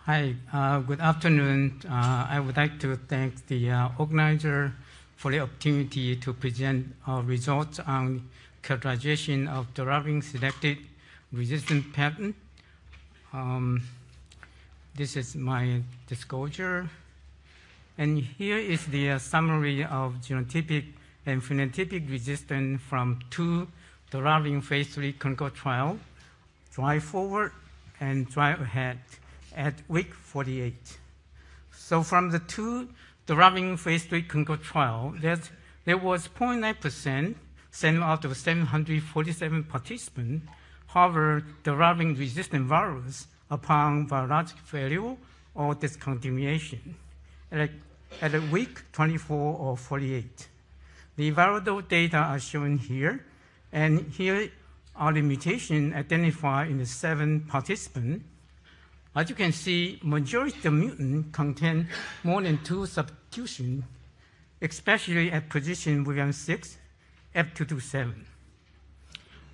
Hi, good afternoon. I would like to thank the organizer for the opportunity to present our results on characterization of doravin selected resistant pattern. This is my disclosure. And here is the summary of genotypic and phenotypic resistance from two doravin phase 3 clinical trials, drive forward and drive ahead, at week 48. So from the two doravin phase 3 clinical trial, there was 0.9%, 7 out of 747 participants, harbored doravin resistant virus upon virologic failure or discontinuation at a week 24 or 48. The viral data are shown here, and here are the mutations identified in the 7 participants. As you can see, majority of the mutants contain more than 2 substitutions, especially at position VM6, F227.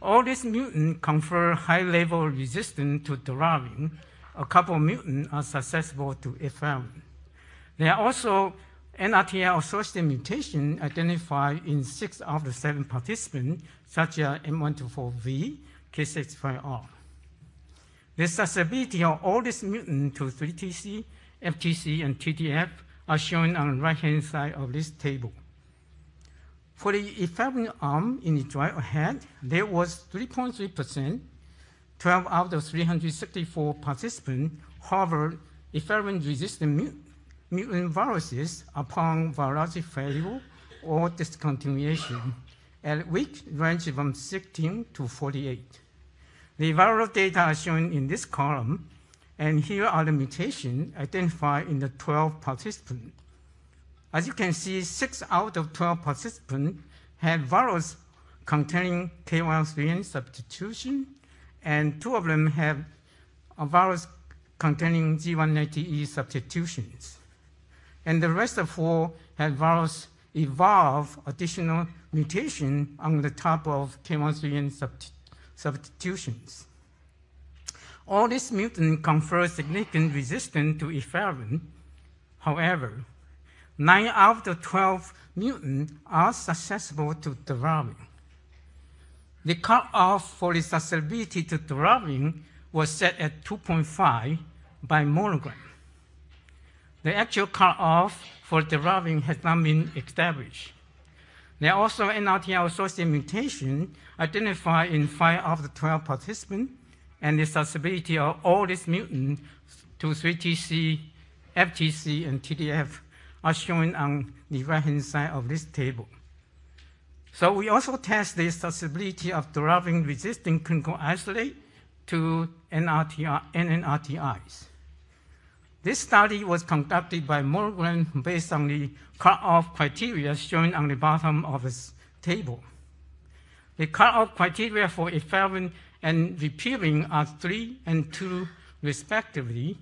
All these mutants confer high level of resistance to doravin. A couple of mutants are susceptible to efavirenz. There are also NRTL-associated mutations identified in 6 out of the 7 participants, such as M124V, K65R. The susceptibility of all these mutants to 3TC, FTC, and TDF are shown on the right-hand side of this table. For the efavirenz arm in the drive ahead, there was 3.3%, 12 out of 364 participants harbored efavirenz-resistant mutant viruses upon virologic failure or discontinuation at week range from 16 to 48. The viral data are shown in this column, and here are the mutations identified in the 12 participants. As you can see, 6 out of 12 participants had virus containing K1-3N substitution, and 2 of them have a virus containing G190E substitutions. And the rest of 4 had virus evolve additional mutation on the top of K1-3N substitutions. All these mutants confer significant resistance to efavirenz. However, 9 out of 12 mutants are susceptible to doravin. The cutoff for the susceptibility to doravin was set at 2.5 by monogram. The actual cutoff for doravin has not been established. There are also NRTL-associated mutations identified in 5 of the 12 participants, and the susceptibility of all these mutants to 3TC, FTC, and TDF are shown on the right-hand side of this table. So we also test the susceptibility of doravin-resistant clinical isolate to NNRTIs. This study was conducted by monogram based on the cutoff criteria shown on the bottom of this table. The cutoff criteria for efavirenz and ripivirine are 3 and 2 respectively,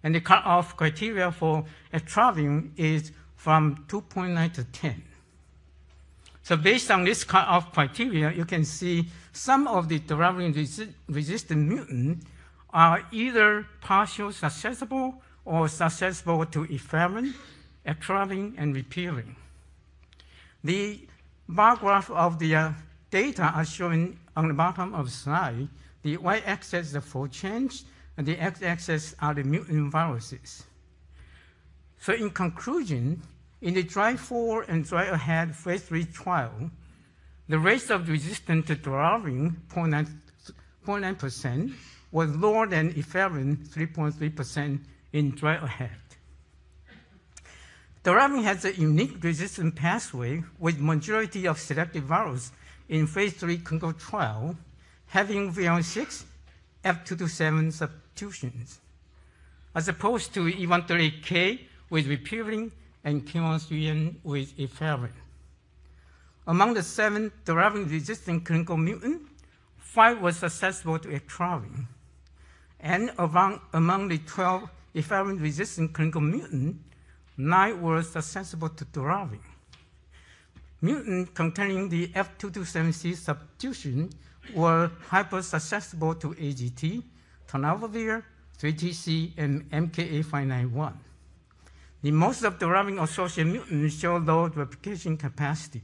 and the cutoff criteria for etravirine is from 2.9 to 10. So based on this cutoff criteria, you can see some of the doravin-resistant mutants are either partially susceptible or susceptible to efavirenz, etravirine, and ripivirine. The bar graph of the data are shown on the bottom of the slide. The y-axis is the fold change, and the x-axis are the mutant viruses. So in conclusion, in the drive forward and drive ahead phase 3 trial, the rate of resistance to doravin, 0.9%, was lower than efavirenz, 3.3% in drive ahead. Doravin has a unique resistance pathway with majority of selected virus in phase 3 clinical trial having VM6, F227 substitutions, as opposed to E138K with ripivirine and K1-3N with efavirenz. Among the 7 doravin-resistant clinical mutants, 5 were susceptible to etravirine. And among the 12 efavirenz-resistant clinical mutants, 9 were susceptible to doravin. Mutants containing the F227C substitution were hypersusceptible to AGT, tenofovir, 3TC, and MKA591. Most of the doravin-associated mutants show low replication capacity.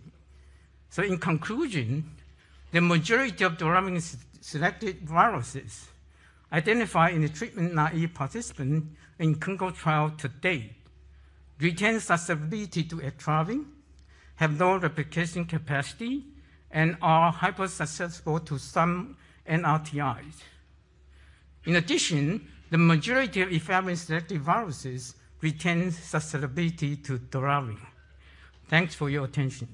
So in conclusion, the majority of doravin-selected viruses identified in the treatment-naive participants in clinical trial to date retain susceptibility to atropine, have low replication capacity, and are hypersusceptible to some NRTIs. In addition, the majority of efavirenz-selected viruses retain susceptibility to doravin. Thanks for your attention.